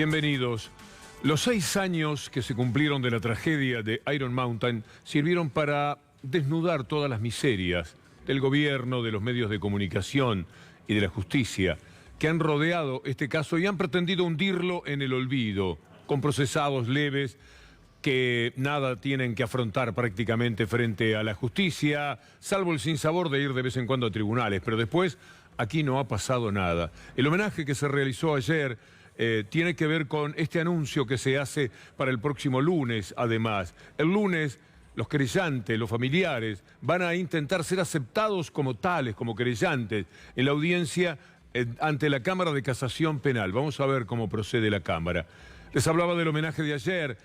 Bienvenidos. Los 6 años que se cumplieron de la tragedia de Iron Mountain sirvieron para desnudar todas las miserias del gobierno, de los medios de comunicación y de la justicia que han rodeado este caso y han pretendido hundirlo en el olvido, con procesados leves que nada tienen que afrontar prácticamente frente a la justicia, salvo el sinsabor de ir de vez en cuando a tribunales, pero después aquí no ha pasado nada. El homenaje que se realizó ayer tiene que ver con este anuncio que se hace para el próximo lunes, además. El lunes, los querellantes, los familiares, van a intentar ser aceptados como tales, como querellantes, en la audiencia ante la Cámara de Casación Penal. Vamos a ver cómo procede la Cámara. Les hablaba del homenaje de ayer,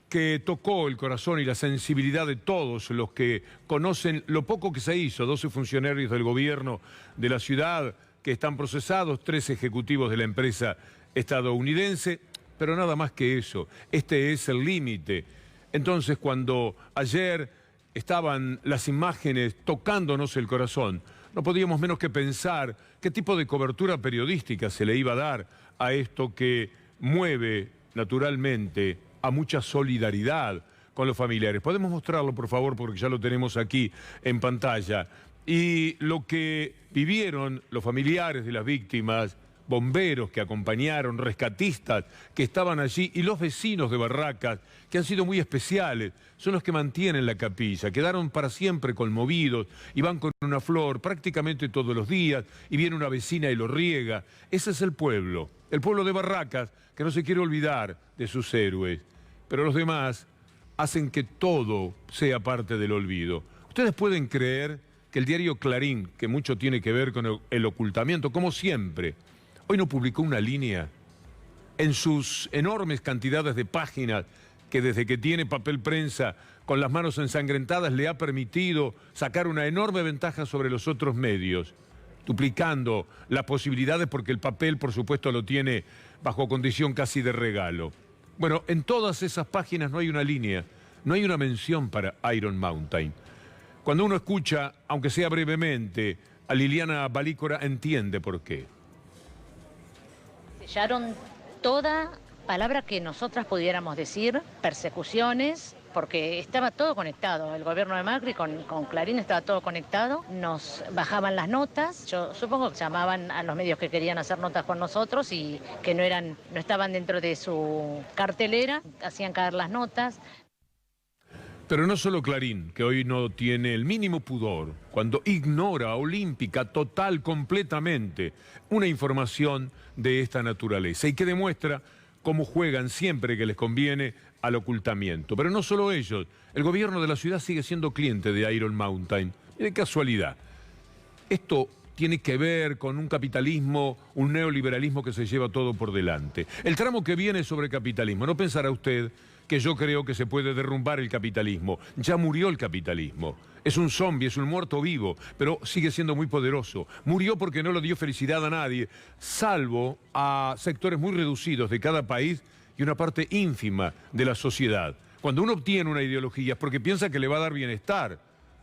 que tocó el corazón y la sensibilidad de todos los que conocen lo poco que se hizo. 12 funcionarios del gobierno de la ciudad que están procesados, 3 ejecutivos de la empresa estadounidense, pero nada más que eso. Este es el límite. Entonces, cuando ayer estaban las imágenes tocándonos el corazón, no podíamos menos que pensar qué tipo de cobertura periodística se le iba a dar a esto que mueve naturalmente a mucha solidaridad con los familiares. Podemos mostrarlo, por favor, porque ya lo tenemos aquí en pantalla. Y lo que vivieron los familiares de las víctimas, bomberos que acompañaron, rescatistas que estaban allí y los vecinos de Barracas, que han sido muy especiales, son los que mantienen la capilla, quedaron para siempre conmovidos y van con una flor prácticamente todos los días y viene una vecina y lo riega. Ese es el pueblo de Barracas, que no se quiere olvidar de sus héroes, pero los demás hacen que todo sea parte del olvido. Ustedes pueden creer que el diario Clarín, que mucho tiene que ver con el ocultamiento, como siempre, hoy no publicó una línea en sus enormes cantidades de páginas que desde que tiene papel prensa con las manos ensangrentadas le ha permitido sacar una enorme ventaja sobre los otros medios, duplicando las posibilidades porque el papel, por supuesto, lo tiene bajo condición casi de regalo. Bueno, en todas esas páginas no hay una línea, no hay una mención para Iron Mountain. Cuando uno escucha, aunque sea brevemente, a Liliana Balícora, entiende por qué. Sellaron toda palabra que nosotras pudiéramos decir, persecuciones, porque estaba todo conectado. El gobierno de Macri con Clarín estaba todo conectado. Nos bajaban las notas. Yo supongo que llamaban a los medios que querían hacer notas con nosotros y que no estaban dentro de su cartelera, hacían caer las notas. Pero no solo Clarín, que hoy no tiene el mínimo pudor, cuando ignora olímpica, total, completamente, una información de esta naturaleza y que demuestra cómo juegan siempre que les conviene al ocultamiento. Pero no solo ellos, el gobierno de la ciudad sigue siendo cliente de Iron Mountain. Y de casualidad, esto tiene que ver con un capitalismo, un neoliberalismo que se lleva todo por delante. El tramo que viene sobre capitalismo, no pensará usted que yo creo que se puede derrumbar el capitalismo. Ya murió el capitalismo. Es un zombie, es un muerto vivo, pero sigue siendo muy poderoso. Murió porque no le dio felicidad a nadie, salvo a sectores muy reducidos de cada país y una parte ínfima de la sociedad. Cuando uno obtiene una ideología es porque piensa que le va a dar bienestar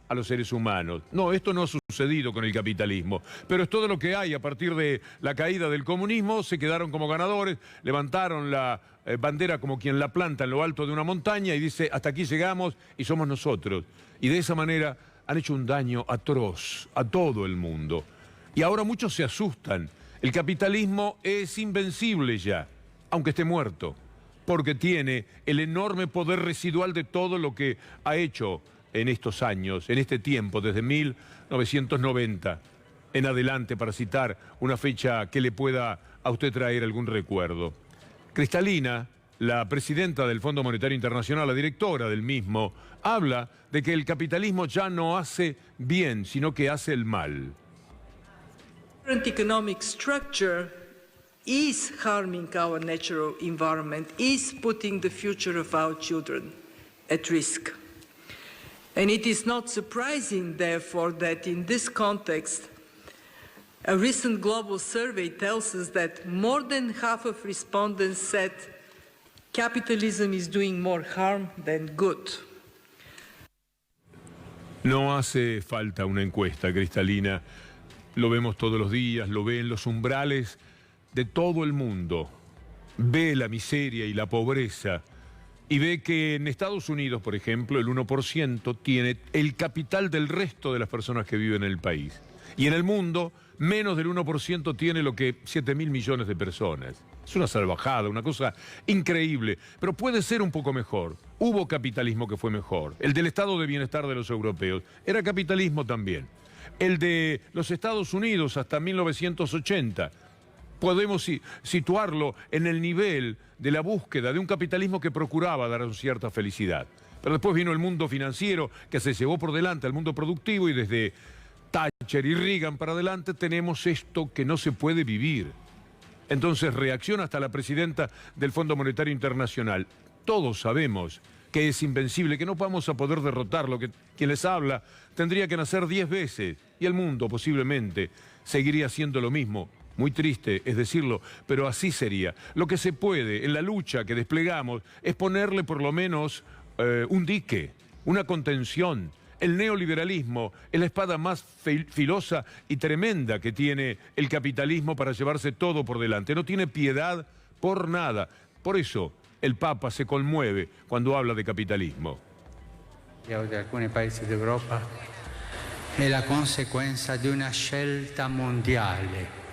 a los seres humanos. No, esto no ha sucedido con el capitalismo, pero es todo lo que hay. A partir de la caída del comunismo se quedaron como ganadores, levantaron la bandera como quien la planta en lo alto de una montaña y dice, hasta aquí llegamos y somos nosotros. Y de esa manera han hecho un daño atroz a todo el mundo. Y ahora muchos se asustan. El capitalismo es invencible ya, aunque esté muerto, porque tiene el enorme poder residual de todo lo que ha hecho en estos años, en este tiempo, desde 1990 en adelante, para citar una fecha que le pueda a usted traer algún recuerdo. Cristalina, la presidenta del Fondo Monetario Internacional, la directora del mismo, habla de que el capitalismo ya no hace bien, sino que hace el mal. Current economic structure is harming our natural environment, is putting the future of our children at risk. And it is not surprising, therefore, that in this context, a recent global survey tells us that more than half of respondents said capitalism is doing more harm than good. No hace falta una encuesta, Cristalina. Lo vemos todos los días, lo ven los umbrales de todo el mundo. ve la miseria y la pobreza y ve que en Estados Unidos, por ejemplo, el 1% tiene el capital del resto de las personas que viven en el país. Y en el mundo, menos del 1% tiene lo que 7.000 millones de personas. Es una salvajada, una cosa increíble, pero puede ser un poco mejor. Hubo capitalismo que fue mejor. El del estado de bienestar de los europeos era capitalismo también. El de los Estados Unidos hasta 1980. Podemos situarlo en el nivel de la búsqueda de un capitalismo que procuraba dar cierta felicidad. Pero después vino el mundo financiero que se llevó por delante al mundo productivo y desde Thatcher y Reagan para adelante tenemos esto que no se puede vivir. Entonces reacciona hasta la presidenta del Fondo Monetario Internacional. Todos sabemos que es invencible, que no vamos a poder derrotarlo, que quien les habla tendría que nacer 10 veces y el mundo posiblemente seguiría haciendo lo mismo. Muy triste es decirlo, pero así sería. Lo que se puede en la lucha que desplegamos es ponerle por lo menos un dique, una contención. El neoliberalismo es la espada más filosa y tremenda que tiene el capitalismo para llevarse todo por delante. No tiene piedad por nada. Por eso el Papa se conmueve cuando habla de capitalismo. De alcuni paesi d'Europa è la conseguenza di una scelta mondiale.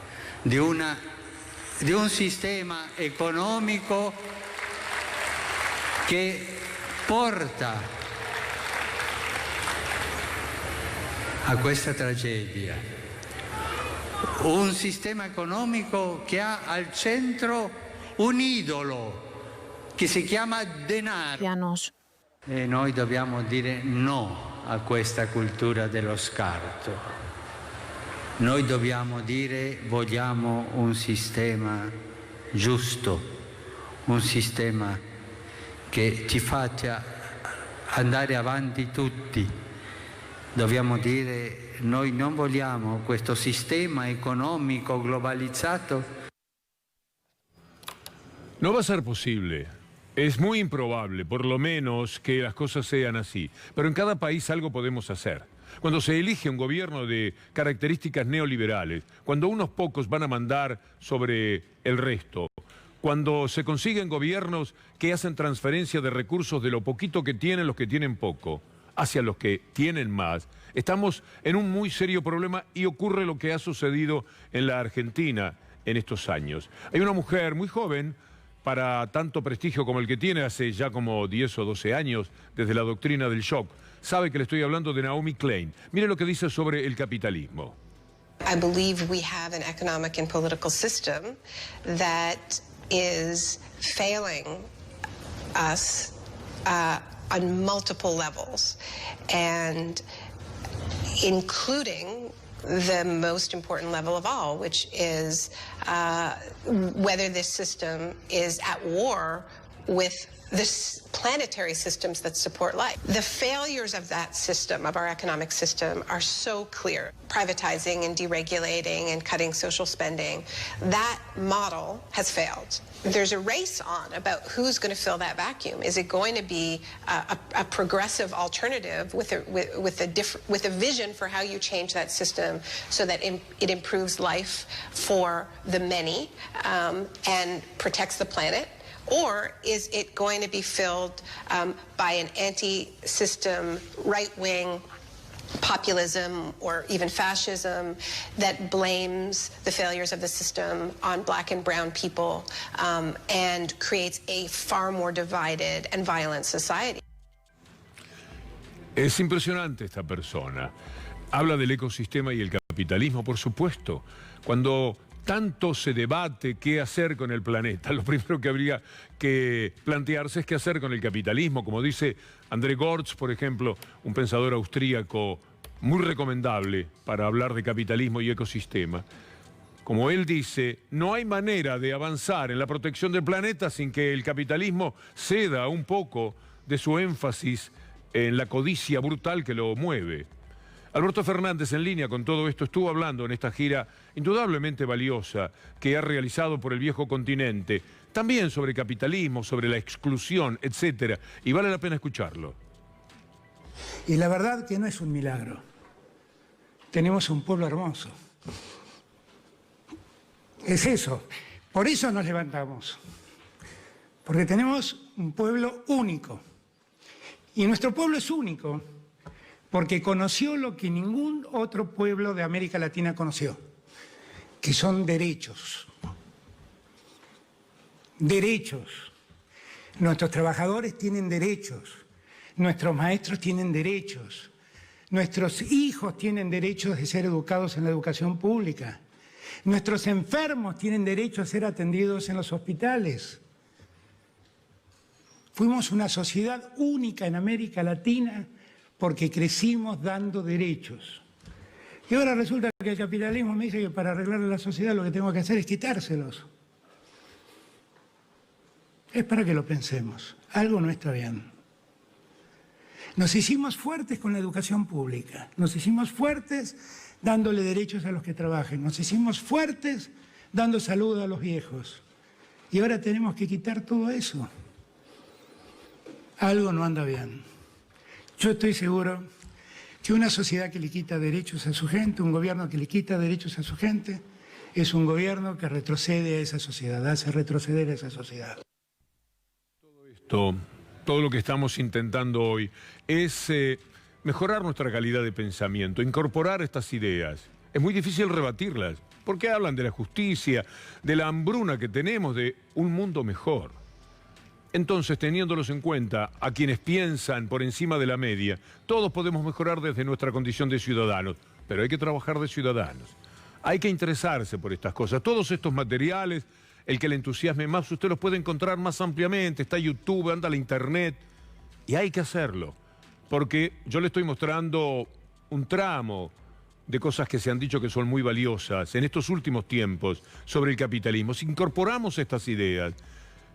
Di un sistema economico che porta a questa tragedia. Un sistema economico che ha al centro un idolo che si chiama denaro. E noi dobbiamo dire no a questa cultura dello scarto. Noi dobbiamo dire vogliamo un sistema giusto, un sistema che ci faccia andare avanti tutti. Dobbiamo dire noi non vogliamo questo sistema economico globalizzato. No va a ser posible. Es muy improbable, por lo menos, que las cosas sean así. Pero en cada país algo podemos hacer. Cuando se elige un gobierno de características neoliberales, cuando unos pocos van a mandar sobre el resto, cuando se consiguen gobiernos que hacen transferencia de recursos de lo poquito que tienen los que tienen poco hacia los que tienen más, estamos en un muy serio problema y ocurre lo que ha sucedido en la Argentina en estos años. Hay una mujer muy joven, para tanto prestigio como el que tiene hace ya como 10 o 12 años, desde la doctrina del shock. Sabe que le estoy hablando de Naomi Klein. Mire lo que dice sobre el capitalismo. I believe we have an economic and political system that is failing us on multiple levels, and including the most important level of all, which is whether this system is at war with the planetary systems that support life. The failures of that system, of our economic system, are so clear. Privatizing and deregulating and cutting social spending, that model has failed. There's a race on about who's going to fill that vacuum. Is it going to be a progressive alternative with a vision for how you change that system so that it improves life for the many and protects the planet? Or is it going to be filled by an anti-system, right-wing populism or even fascism that blames the failures of the system on black and brown people and creates a far more divided and violent society? Es impresionante esta persona. Habla del ecosistema y el capitalismo, por supuesto. Cuando tanto se debate qué hacer con el planeta, lo primero que habría que plantearse es qué hacer con el capitalismo. Como dice André Gortz, por ejemplo, un pensador austríaco muy recomendable para hablar de capitalismo y ecosistema. Como él dice, no hay manera de avanzar en la protección del planeta sin que el capitalismo ceda un poco de su énfasis en la codicia brutal que lo mueve. Alberto Fernández, en línea con todo esto, estuvo hablando en esta gira indudablemente valiosa que ha realizado por el viejo continente, también sobre capitalismo, sobre la exclusión, etcétera, y vale la pena escucharlo. Y la verdad que no es un milagro. Tenemos un pueblo hermoso. Es eso. Por eso nos levantamos. Porque tenemos un pueblo único. Y nuestro pueblo es único porque conoció lo que ningún otro pueblo de América Latina conoció, que son derechos. Derechos. Nuestros trabajadores tienen derechos, nuestros maestros tienen derechos, nuestros hijos tienen derechos de ser educados en la educación pública, nuestros enfermos tienen derecho a ser atendidos en los hospitales. Fuimos una sociedad única en América Latina porque crecimos dando derechos. Y ahora resulta que el capitalismo me dice que para arreglar la sociedad lo que tengo que hacer es quitárselos. Es para que lo pensemos. Algo no está bien. Nos hicimos fuertes con la educación pública. Nos hicimos fuertes dándole derechos a los que trabajen. Nos hicimos fuertes dando salud a los viejos. Y ahora tenemos que quitar todo eso. Algo no anda bien. Yo estoy seguro que una sociedad que le quita derechos a su gente, un gobierno que le quita derechos a su gente, es un gobierno que retrocede a esa sociedad, hace retroceder a esa sociedad. Todo lo que estamos intentando hoy es mejorar nuestra calidad de pensamiento, incorporar estas ideas. Es muy difícil rebatirlas, porque hablan de la justicia, de la hambruna que tenemos, de un mundo mejor. Entonces, teniéndolos en cuenta, a quienes piensan por encima de la media, todos podemos mejorar desde nuestra condición de ciudadanos, pero hay que trabajar de ciudadanos. Hay que interesarse por estas cosas. Todos estos materiales, el que le entusiasme más, usted los puede encontrar más ampliamente, está YouTube, anda a la internet, y hay que hacerlo, porque yo le estoy mostrando un tramo de cosas que se han dicho que son muy valiosas en estos últimos tiempos sobre el capitalismo. Si incorporamos estas ideas,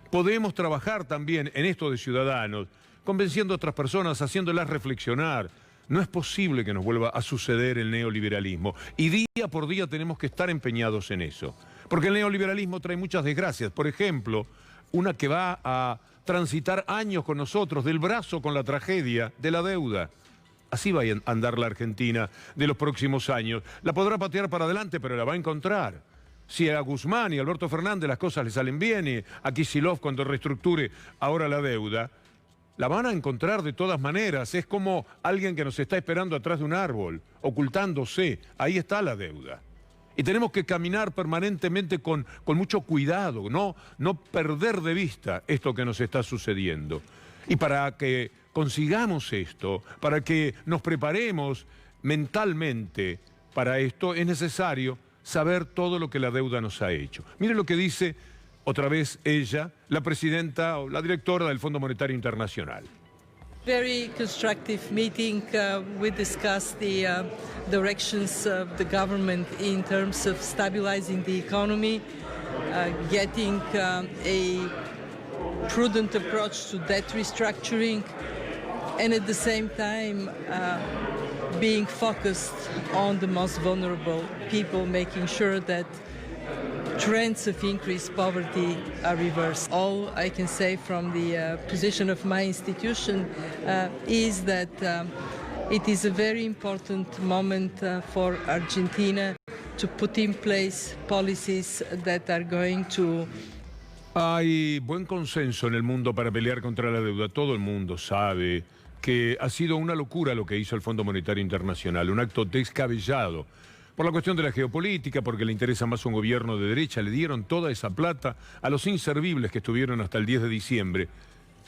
podemos trabajar también en esto de ciudadanos, convenciendo a otras personas, haciéndolas reflexionar. No es posible que nos vuelva a suceder el neoliberalismo, y día por día tenemos que estar empeñados en eso. Porque el neoliberalismo trae muchas desgracias. Por ejemplo, una que va a transitar años con nosotros, del brazo con la tragedia de la deuda. Así va a andar la Argentina de los próximos años. La podrá patear para adelante, pero la va a encontrar. Si a Guzmán y a Alberto Fernández las cosas le salen bien, y a Kicillof cuando reestructure ahora la deuda, la van a encontrar de todas maneras. Es como alguien que nos está esperando atrás de un árbol, ocultándose. Ahí está la deuda. Y tenemos que caminar permanentemente con mucho cuidado, no perder de vista esto que nos está sucediendo. Y para que consigamos esto, para que nos preparemos mentalmente para esto, es necesario saber todo lo que la deuda nos ha hecho. Mire lo que dice otra vez ella, la presidenta o la directora del Fondo Monetario Internacional. Very constructive meeting. We discussed the directions of the government in terms of stabilizing the economy, getting a prudent approach to debt restructuring, and at the same time being focused on the most vulnerable people, making sure that trends of increased poverty are reversed. All I can say from the position of my institution is that it is a very important moment for Argentina to put in place policies that are going to... Hay buen consenso en el mundo para pelear contra la deuda. Todo el mundo sabe que ha sido una locura lo que hizo el Fondo Monetario Internacional, un acto descabellado. Por la cuestión de la geopolítica, porque le interesa más un gobierno de derecha, le dieron toda esa plata a los inservibles que estuvieron hasta el 10 de diciembre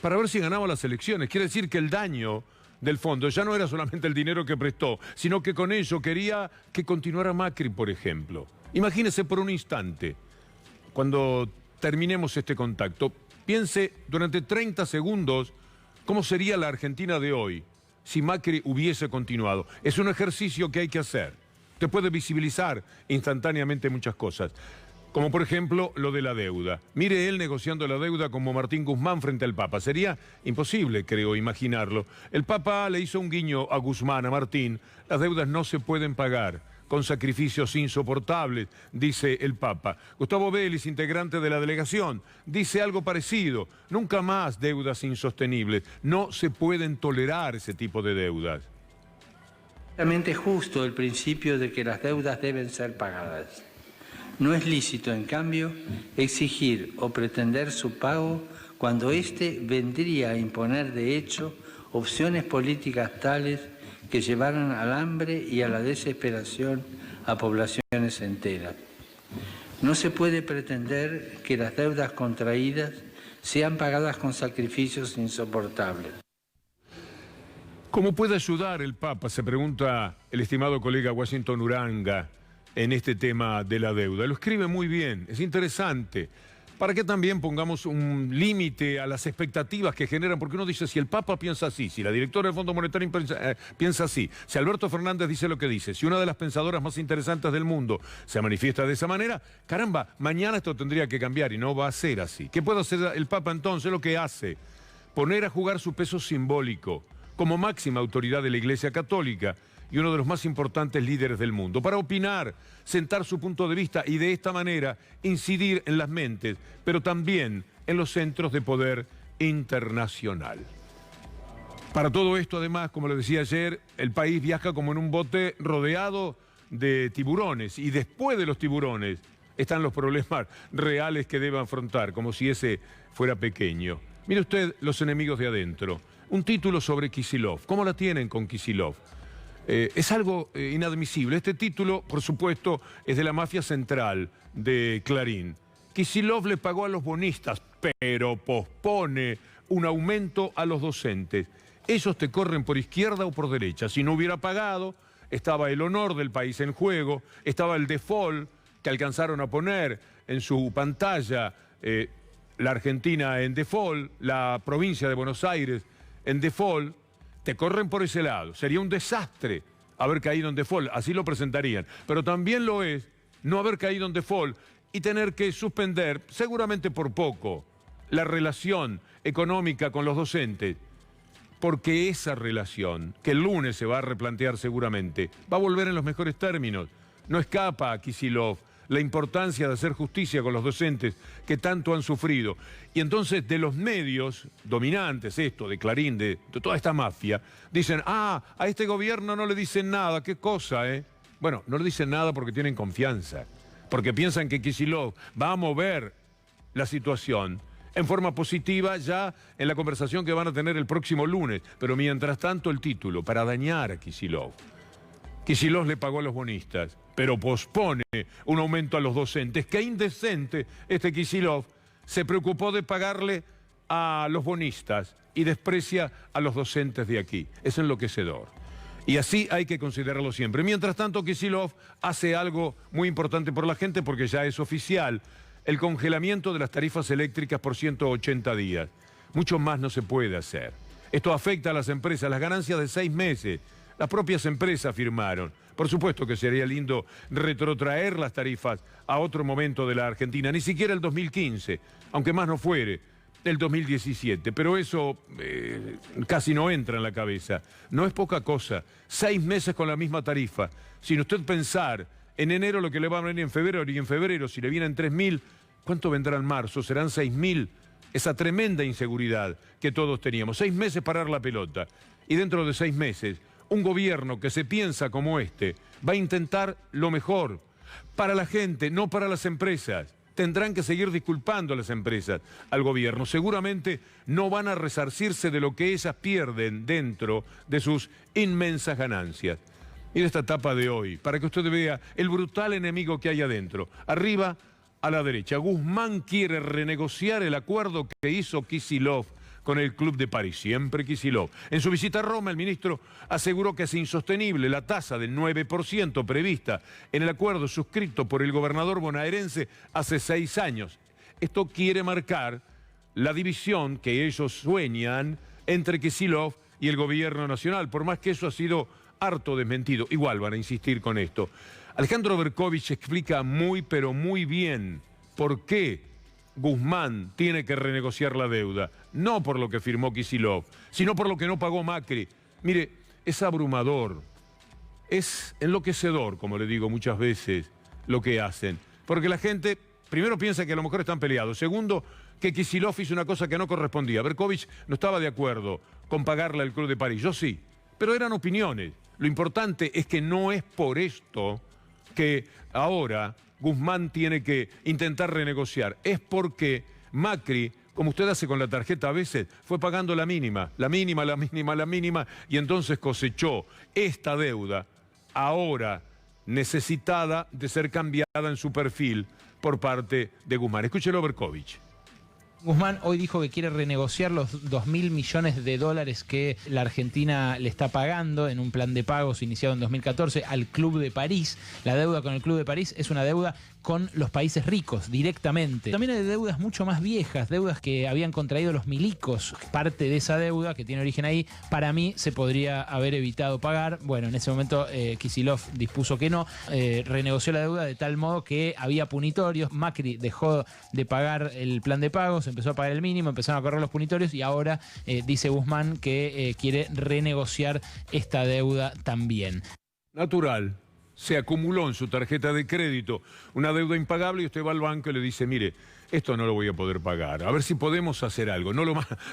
para ver si ganaba las elecciones. Quiere decir que el daño del fondo ya no era solamente el dinero que prestó, sino que con ello quería que continuara Macri, por ejemplo. Imagínese por un instante, cuando terminemos este contacto, piense durante 30 segundos cómo sería la Argentina de hoy si Macri hubiese continuado. Es un ejercicio que hay que hacer. Usted puede visibilizar instantáneamente muchas cosas, como por ejemplo lo de la deuda. Mire él negociando la deuda como Martín Guzmán frente al Papa. Sería imposible, creo, imaginarlo. El Papa le hizo un guiño a Guzmán, a Martín. Las deudas no se pueden pagar con sacrificios insoportables, dice el Papa. Gustavo Vélez, integrante de la delegación, dice algo parecido. Nunca más deudas insostenibles. No se pueden tolerar ese tipo de deudas. Realmente justo el principio de que las deudas deben ser pagadas. No es lícito, en cambio, exigir o pretender su pago cuando éste vendría a imponer de hecho opciones políticas tales que llevaran al hambre y a la desesperación a poblaciones enteras. No se puede pretender que las deudas contraídas sean pagadas con sacrificios insoportables. ¿Cómo puede ayudar el Papa? Se pregunta el estimado colega Washington Uranga en este tema de la deuda. Lo escribe muy bien, es interesante. Para que también pongamos un límite a las expectativas que generan, porque uno dice, si el Papa piensa así, si la directora del Fondo Monetario piensa así, si Alberto Fernández dice lo que dice, si una de las pensadoras más interesantes del mundo se manifiesta de esa manera, caramba, mañana esto tendría que cambiar y no va a ser así. ¿Qué puede hacer el Papa entonces? Lo que hace, poner a jugar su peso simbólico como máxima autoridad de la Iglesia Católica y uno de los más importantes líderes del mundo, para opinar, sentar su punto de vista y de esta manera incidir en las mentes, pero también en los centros de poder internacional. Para todo esto, además, como le decía ayer, el país viaja como en un bote rodeado de tiburones, y después de los tiburones están los problemas reales que debe afrontar, como si ese fuera pequeño. Mire usted, Los enemigos de adentro, un título sobre Kicillof. ¿Cómo la tienen con Kicillof? Es algo inadmisible. Este título, por supuesto, es de la mafia central de Clarín. Kicillof le pagó a los bonistas, pero pospone un aumento a los docentes. Ellos te corren por izquierda o por derecha. Si no hubiera pagado, estaba el honor del país en juego, estaba el default que alcanzaron a poner en su pantalla, la Argentina en default, la provincia de Buenos Aires en default. Te corren por ese lado. Sería un desastre haber caído en default, así lo presentarían. Pero también lo es no haber caído en default y tener que suspender, seguramente por poco, la relación económica con los docentes. Porque esa relación, que el lunes se va a replantear seguramente, va a volver en los mejores términos. No escapa a Kicillof la importancia de hacer justicia con los docentes que tanto han sufrido. Y entonces de los medios dominantes, esto de Clarín, de toda esta mafia, dicen, a este gobierno no le dicen nada, qué cosa, ¿eh? Bueno, no le dicen nada porque tienen confianza, porque piensan que Kicillof va a mover la situación en forma positiva ya en la conversación que van a tener el próximo lunes. Pero mientras tanto el título, para dañar a Kicillof. Kicillof le pagó a los bonistas, pero pospone un aumento a los docentes. Qué indecente este Kicillof, se preocupó de pagarle a los bonistas y desprecia a los docentes de aquí. Es enloquecedor. Y así hay que considerarlo siempre. Mientras tanto, Kicillof hace algo muy importante por la gente porque ya es oficial: el congelamiento de las tarifas eléctricas por 180 días. Mucho más no se puede hacer. Esto afecta a las empresas, las ganancias de 6 meses. Las propias empresas firmaron. Por supuesto que sería lindo retrotraer las tarifas a otro momento de la Argentina, ni siquiera el 2015, aunque más no fuere, el 2017. Pero eso casi no entra en la cabeza. No es poca cosa. 6 meses con la misma tarifa. Sin usted pensar en enero lo que le va a venir en febrero, y en febrero si le vienen 3.000, ¿cuánto vendrá en marzo? ¿Serán 6.000? Esa tremenda inseguridad que todos teníamos. 6 meses parar la pelota. Y dentro de 6 meses... un gobierno que se piensa como este va a intentar lo mejor para la gente, no para las empresas. Tendrán que seguir disculpando a las empresas, al gobierno. Seguramente no van a resarcirse de lo que ellas pierden dentro de sus inmensas ganancias. Mira esta etapa de hoy, para que usted vea el brutal enemigo que hay adentro. Arriba, a la derecha, Guzmán quiere renegociar el acuerdo que hizo Kicillof con el Club de París, siempre Kicillof. En su visita a Roma, el ministro aseguró que es insostenible la tasa del 9% prevista en el acuerdo suscrito por el gobernador bonaerense hace 6 años. Esto quiere marcar la división que ellos sueñan entre Kicillof y el gobierno nacional, por más que eso ha sido harto desmentido. Igual van a insistir con esto. Alejandro Berkovich explica muy, pero muy bien por qué Guzmán tiene que renegociar la deuda, no por lo que firmó Kicillof, sino por lo que no pagó Macri. Mire, es abrumador, es enloquecedor, como le digo muchas veces, lo que hacen. Porque la gente, primero, piensa que a lo mejor están peleados. Segundo, que Kicillof hizo una cosa que no correspondía. Berkovich no estaba de acuerdo con pagarle al Club de París, yo sí, pero eran opiniones. Lo importante es que no es por esto que ahora Guzmán tiene que intentar renegociar. Es porque Macri como usted hace con la tarjeta a veces, fue pagando la mínima, y entonces cosechó esta deuda, ahora necesitada de ser cambiada en su perfil por parte de Guzmán. Escúchelo, Berkovich. Guzmán hoy dijo que quiere renegociar los 2.000 millones de dólares que la Argentina le está pagando en un plan de pagos iniciado en 2014 al Club de París. La deuda con el Club de París es una deuda con los países ricos, directamente. También hay deudas mucho más viejas, deudas que habían contraído los milicos. Parte de esa deuda, que tiene origen ahí, para mí se podría haber evitado pagar. Bueno, en ese momento Kicillof dispuso que no, renegoció la deuda de tal modo que había punitorios. Macri dejó de pagar el plan de pagos, empezó a pagar el mínimo, empezaron a correr los punitorios y ahora dice Guzmán que quiere renegociar esta deuda también. Natural. Se acumuló en su tarjeta de crédito una deuda impagable y usted va al banco y le dice, mire, esto no lo voy a poder pagar, a ver si podemos hacer algo. No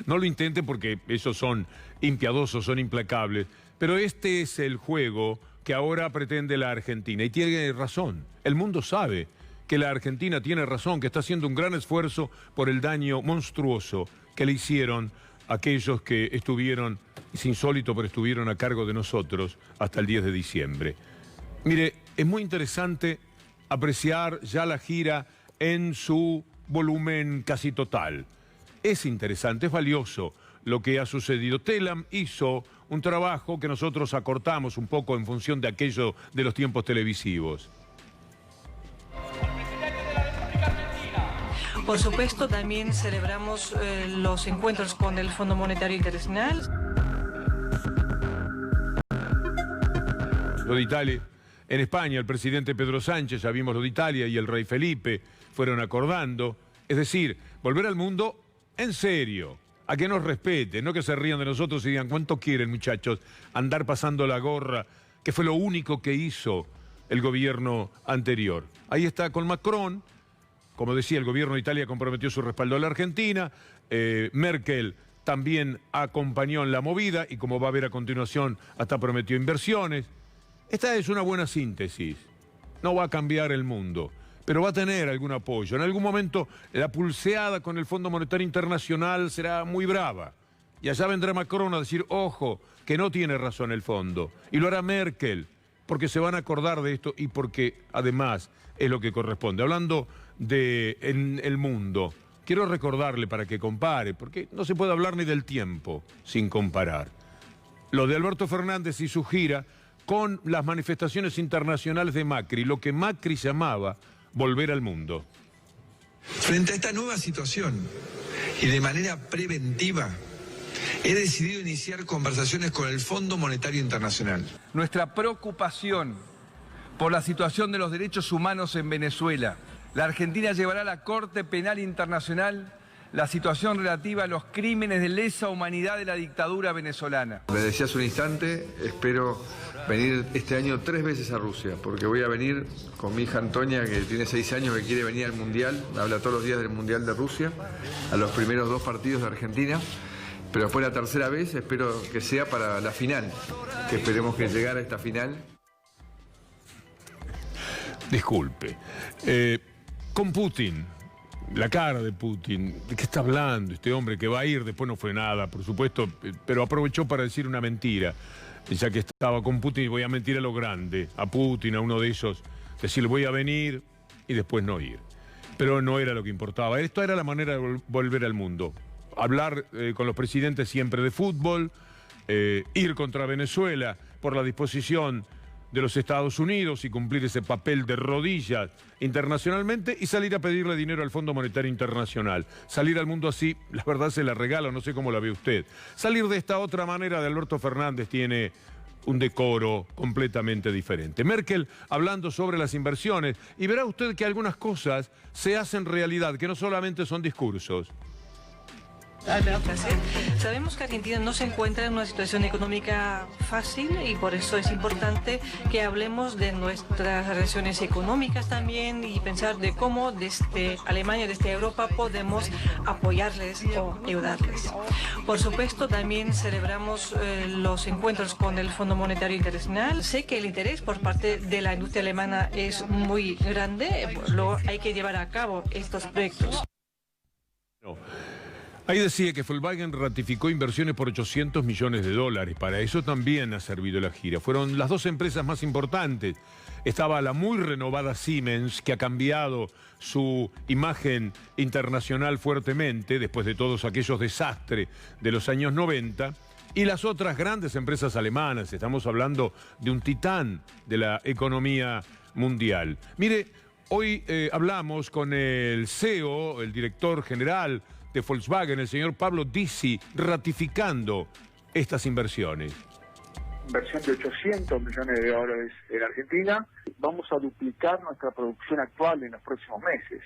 lo intente porque esos son impiadosos, son implacables, pero este es el juego que ahora pretende la Argentina y tiene razón. El mundo sabe que la Argentina tiene razón, que está haciendo un gran esfuerzo por el daño monstruoso que le hicieron aquellos que estuvieron, es insólito, pero estuvieron a cargo de nosotros hasta el 10 de diciembre. Mire, es muy interesante apreciar ya la gira en su volumen casi total. Es interesante, es valioso lo que ha sucedido. Telam hizo un trabajo que nosotros acortamos un poco en función de aquello de los tiempos televisivos. Por supuesto, también celebramos los encuentros con el Fondo Monetario Internacional. Lo de Italia. En España, el presidente Pedro Sánchez, ya vimos lo de Italia, y el rey Felipe fueron acordando. Es decir, volver al mundo en serio, a que nos respeten, no que se rían de nosotros y digan, ¿cuánto quieren, muchachos, andar pasando la gorra? Que fue lo único que hizo el gobierno anterior. Ahí está con Macron, como decía, el gobierno de Italia comprometió su respaldo a la Argentina, Merkel también acompañó en la movida y como va a ver a continuación, hasta prometió inversiones. Esta es una buena síntesis. No va a cambiar el mundo, pero va a tener algún apoyo. En algún momento la pulseada con el Fondo Monetario Internacional será muy brava. Y allá vendrá Macron a decir, ojo, que no tiene razón el fondo. Y lo hará Merkel, porque se van a acordar de esto y porque además es lo que corresponde. Hablando de en el mundo, quiero recordarle para que compare, porque no se puede hablar ni del tiempo sin comparar. Lo de Alberto Fernández y su gira con las manifestaciones internacionales de Macri, lo que Macri llamaba volver al mundo. Frente a esta nueva situación y de manera preventiva, he decidido iniciar conversaciones con el Fondo Monetario Internacional. Nuestra preocupación por la situación de los derechos humanos en Venezuela. La Argentina llevará a la Corte Penal Internacional la situación relativa a los crímenes de lesa humanidad de la dictadura venezolana. Le decía hace un instante, espero venir este año 3 veces a Rusia, porque voy a venir con mi hija Antonia, que tiene 6 años, que quiere venir al Mundial, habla todos los días del Mundial de Rusia, a los primeros 2 partidos de Argentina, pero después la tercera vez espero que sea para la final, que esperemos que llegara a esta final. Disculpe, con Putin, la cara de Putin, ¿de qué está hablando este hombre que va a ir? Después no fue nada, por supuesto, pero aprovechó para decir una mentira. Ya que estaba con Putin, y voy a mentir a lo grande, a Putin, a uno de ellos, decir voy a venir y después no ir. Pero no era lo que importaba. Esto era la manera de volver al mundo. Hablar con los presidentes siempre de fútbol, ir contra Venezuela por la disposición de los Estados Unidos y cumplir ese papel de rodillas internacionalmente y salir a pedirle dinero al Fondo Monetario Internacional. Salir al mundo así, la verdad se la regalo, no sé cómo la ve usted. Salir de esta otra manera de Alberto Fernández tiene un decoro completamente diferente. Merkel hablando sobre las inversiones y verá usted que algunas cosas se hacen realidad, que no solamente son discursos. Sabemos que Argentina no se encuentra en una situación económica fácil y por eso es importante que hablemos de nuestras relaciones económicas también y pensar de cómo desde Alemania, desde Europa podemos apoyarles o ayudarles. Por supuesto, también celebramos los encuentros con el Fondo Monetario Internacional. Sé que el interés por parte de la industria alemana es muy grande, luego hay que llevar a cabo estos proyectos. No. Ahí decía que Volkswagen ratificó inversiones por 800 millones de dólares. Para eso también ha servido la gira. Fueron las dos empresas más importantes. Estaba la muy renovada Siemens, que ha cambiado su imagen internacional fuertemente después de todos aquellos desastres de los años 90. Y las otras grandes empresas alemanas. Estamos hablando de un titán de la economía mundial. Mire, hoy hablamos con el CEO, el director general de Volkswagen, el señor Pablo Disi, ratificando estas inversiones. Inversión de 800 millones de dólares en Argentina. Vamos a duplicar nuestra producción actual en los próximos meses.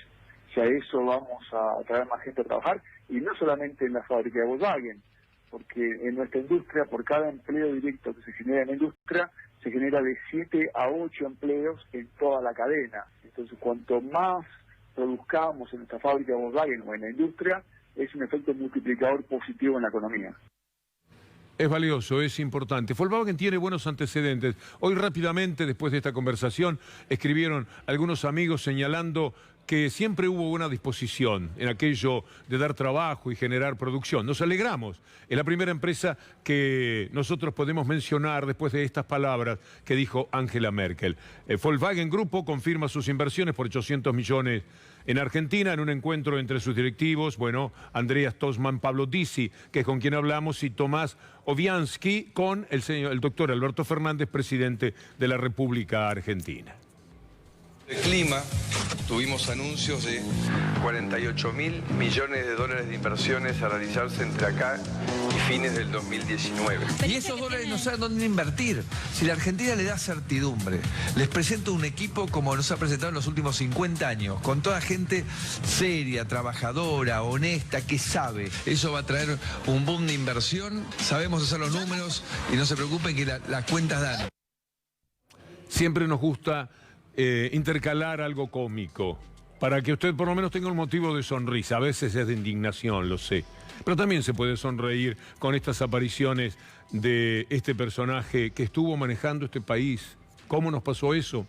Si a eso vamos a traer más gente a trabajar, y no solamente en la fábrica de Volkswagen, porque en nuestra industria, por cada empleo directo que se genera en la industria, se genera de 7 a 8 empleos en toda la cadena. Entonces, cuanto más produzcamos en nuestra fábrica de Volkswagen o en la industria, es un efecto multiplicador positivo en la economía. Es valioso, es importante. Volkswagen tiene buenos antecedentes. Hoy rápidamente, después de esta conversación, escribieron algunos amigos señalando que siempre hubo buena disposición en aquello de dar trabajo y generar producción. Nos alegramos. Es la primera empresa que nosotros podemos mencionar después de estas palabras que dijo Angela Merkel. El Volkswagen Grupo confirma sus inversiones por 800 millones en Argentina en un encuentro entre sus directivos, Andreas Tosman, Pablo Disi, que es con quien hablamos, y Tomás Oviansky, con el doctor Alberto Fernández, presidente de la República Argentina. El clima, tuvimos anuncios de 48.000 millones de dólares de inversiones a realizarse entre acá y fines del 2019. Y esos dólares no saben dónde invertir. Si la Argentina le da certidumbre, les presento un equipo como nos ha presentado en los últimos 50 años, con toda gente seria, trabajadora, honesta, que sabe. Eso va a traer un boom de inversión, sabemos hacer los números y no se preocupen que las cuentas dan. Siempre nos gusta intercalar algo cómico, para que usted por lo menos tenga un motivo de sonrisa. A veces es de indignación, lo sé, pero también se puede sonreír con estas apariciones de este personaje que estuvo manejando este país. ¿Cómo nos pasó eso?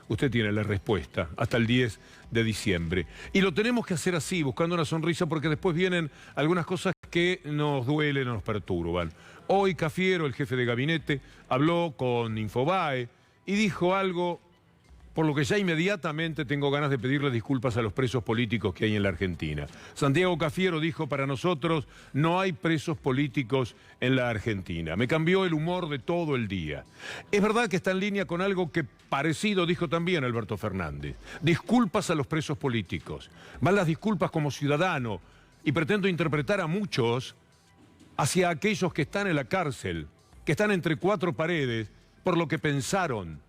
Usted tiene la respuesta hasta el 10 de diciembre. Y lo tenemos que hacer así, buscando una sonrisa, porque después vienen algunas cosas que nos duelen, nos perturban. Hoy Cafiero, el jefe de gabinete, habló con Infobae y dijo algo por lo que ya inmediatamente tengo ganas de pedirle disculpas a los presos políticos que hay en la Argentina. Santiago Cafiero dijo: para nosotros no hay presos políticos en la Argentina. Me cambió el humor de todo el día. Es verdad que está en línea con algo que parecido dijo también Alberto Fernández. Disculpas a los presos políticos. Van las disculpas como ciudadano, y pretendo interpretar a muchos hacia aquellos que están en la cárcel, que están entre cuatro paredes por lo que pensaron.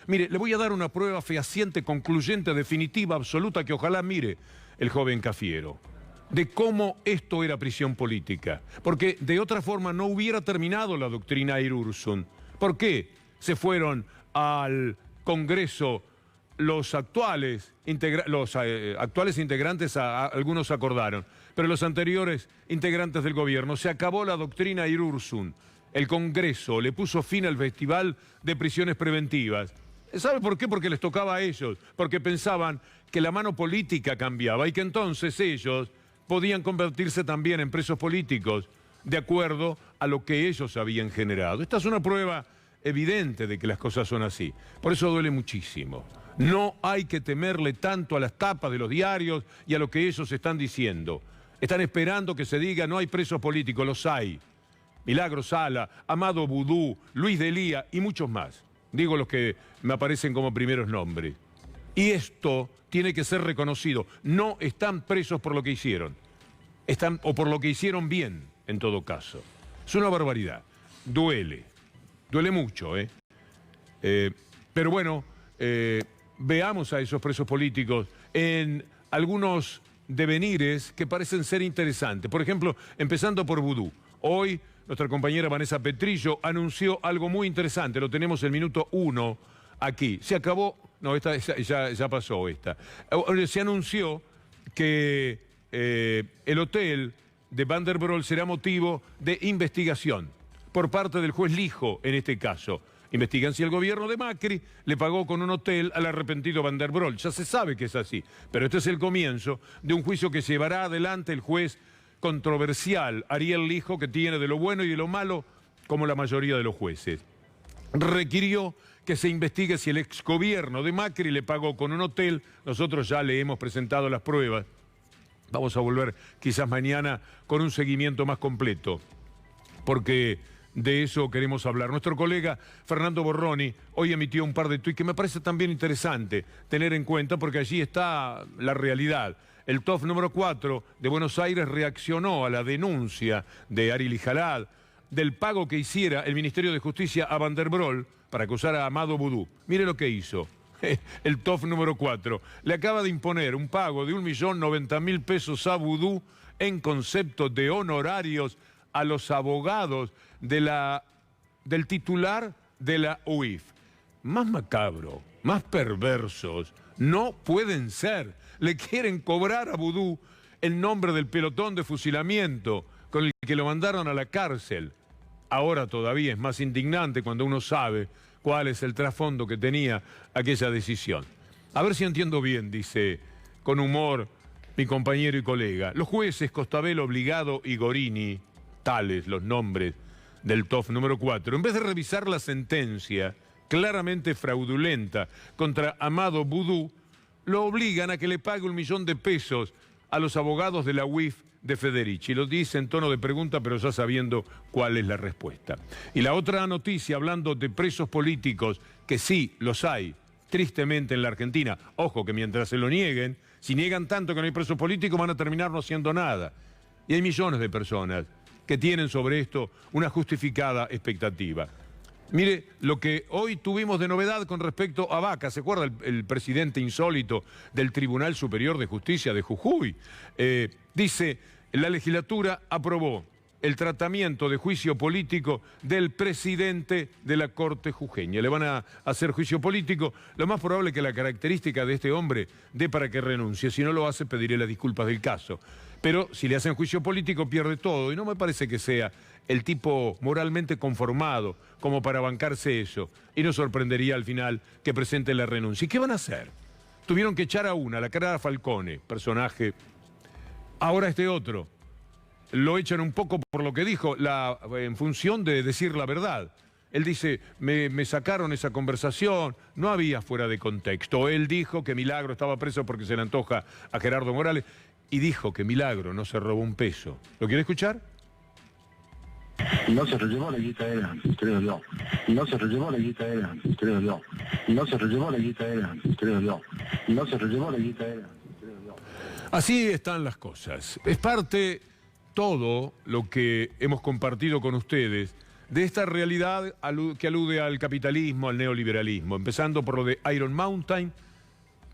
Mire, le voy a dar una prueba fehaciente, concluyente, definitiva, absoluta, que ojalá mire el joven Cafiero, de cómo esto era prisión política. Porque de otra forma no hubiera terminado la doctrina Irurzun. ¿Por qué se fueron al Congreso los actuales integrantes? Algunos acordaron, pero los anteriores integrantes del gobierno? Se acabó la doctrina Irurzun. El Congreso le puso fin al festival de prisiones preventivas. ¿Sabe por qué? Porque les tocaba a ellos, porque pensaban que la mano política cambiaba y que entonces ellos podían convertirse también en presos políticos de acuerdo a lo que ellos habían generado. Esta es una prueba evidente de que las cosas son así. Por eso duele muchísimo. No hay que temerle tanto a las tapas de los diarios y a lo que ellos están diciendo. Están esperando que se diga: no hay presos políticos. Los hay. Milagro Sala, Amado Vudú, Luis Delía y muchos más. Digo los que me aparecen como primeros nombres. Y esto tiene que ser reconocido. No están presos por lo que hicieron. O por lo que hicieron bien, en todo caso. Es una barbaridad. Duele. Duele mucho, pero bueno, veamos a esos presos políticos en algunos devenires que parecen ser interesantes. Por ejemplo, empezando por Vudú. Hoy nuestra compañera Vanessa Petrillo anunció algo muy interesante. Lo tenemos el minuto 1 aquí. Se acabó, no, ya pasó esta. Se anunció que el hotel de Van der Broel será motivo de investigación por parte del juez Lijo, en este caso. Investigan si el gobierno de Macri le pagó con un hotel al arrepentido Van der Broel. Ya se sabe que es así, pero este es el comienzo de un juicio que llevará adelante el juez controversial Ariel Lijo, que tiene de lo bueno y de lo malo como la mayoría de los jueces. Requirió que se investigue si el exgobierno de Macri le pagó con un hotel. Nosotros ya le hemos presentado las pruebas. Vamos a volver quizás mañana con un seguimiento más completo, porque de eso queremos hablar. Nuestro colega Fernando Borroni hoy emitió un par de tuits que me parece también interesante tener en cuenta, porque allí está la realidad. El TOF número 4 de Buenos Aires reaccionó a la denuncia de Ari Lijalad del pago que hiciera el Ministerio de Justicia a Van der Broel para acusar a Amado Vudú. Mire lo que hizo. El TOF número 4 le acaba de imponer un pago de 1.090.000 pesos a Vudú en concepto de honorarios a los abogados del titular de la UIF. Más macabro, más perversos, no pueden ser. Le quieren cobrar a Vudú el nombre del pelotón de fusilamiento con el que lo mandaron a la cárcel. Ahora todavía es más indignante cuando uno sabe cuál es el trasfondo que tenía aquella decisión. A ver si entiendo bien, dice con humor mi compañero y colega. Los jueces Costabel, Obligado y Gorini, tales los nombres del TOF número 4, en vez de revisar la sentencia claramente fraudulenta contra Amado Vudú, lo obligan a que le pague 1 millón de pesos a los abogados de la UIF de Federici. Lo dice en tono de pregunta, pero ya sabiendo cuál es la respuesta. Y la otra noticia, hablando de presos políticos, que sí los hay, tristemente en la Argentina. Ojo, que mientras se lo nieguen, si niegan tanto que no hay presos políticos, van a terminar no haciendo nada. Y hay millones de personas que tienen sobre esto una justificada expectativa. Mire, lo que hoy tuvimos de novedad con respecto a Vaca, ¿se acuerda el presidente insólito del Tribunal Superior de Justicia de Jujuy? Dice, la legislatura aprobó el tratamiento de juicio político del presidente de la Corte jujeña. Le van a hacer juicio político. Lo más probable es que la característica de este hombre dé para que renuncie. Si no lo hace, pediré las disculpas del caso. Pero si le hacen juicio político, pierde todo. Y no me parece que sea el tipo moralmente conformado como para bancarse eso. Y no sorprendería al final que presente la renuncia. ¿Y qué van a hacer? Tuvieron que echar a una, la cara de Falcone, personaje. Ahora este otro. Lo echan un poco por lo que dijo, en función de decir la verdad. Él dice, me sacaron esa conversación, no había fuera de contexto. Él dijo que Milagro estaba preso porque se le antoja a Gerardo Morales y dijo que Milagro no se robó un peso. ¿Lo quiere escuchar? No se relevó la guita era, creo yo. No se relevó la guita era, creo yo. No se relevó la guita era, creo yo. No se relevó la guita era, creo yo. Así están las cosas. Es parte todo lo que hemos compartido con ustedes de esta realidad que alude al capitalismo, al neoliberalismo, empezando por lo de Iron Mountain,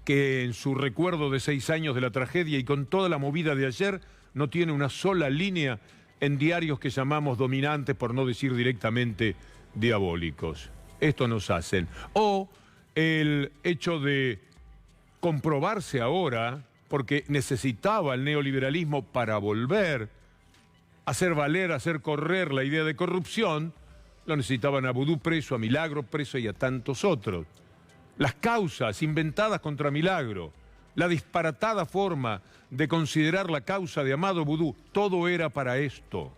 que en su recuerdo de 6 años de la tragedia y con toda la movida de ayer, no tiene una sola línea en diarios que llamamos dominantes, por no decir directamente diabólicos. Esto nos hacen. O el hecho de comprobarse ahora, porque necesitaba el neoliberalismo para volver a hacer valer, a hacer correr la idea de corrupción, lo necesitaban a Vudú preso, a Milagro preso y a tantos otros. Las causas inventadas contra Milagro, la disparatada forma de considerar la causa de Amado Vudú, todo era para esto.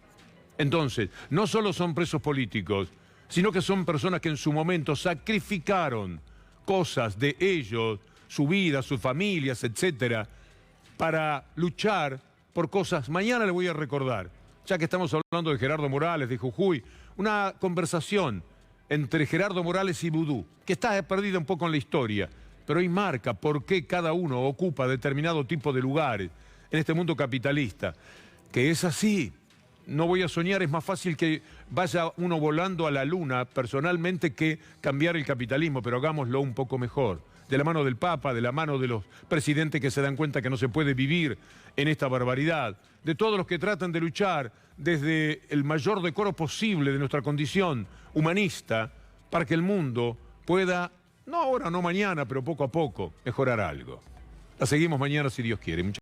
Entonces, no solo son presos políticos, sino que son personas que en su momento sacrificaron cosas de ellos, su vida, sus familias, etcétera, para luchar por cosas. Mañana le voy a recordar, ya que estamos hablando de Gerardo Morales, de Jujuy, una conversación entre Gerardo Morales y Vudú, que está perdida un poco en la historia, pero hoy marca por qué cada uno ocupa determinado tipo de lugares en este mundo capitalista, que es así. No voy a soñar, es más fácil que vaya uno volando a la luna personalmente que cambiar el capitalismo, pero hagámoslo un poco mejor. De la mano del Papa, de la mano de los presidentes que se dan cuenta que no se puede vivir en esta barbaridad, de todos los que tratan de luchar desde el mayor decoro posible de nuestra condición humanista para que el mundo pueda, no ahora, no mañana, pero poco a poco, mejorar algo. La seguimos mañana si Dios quiere.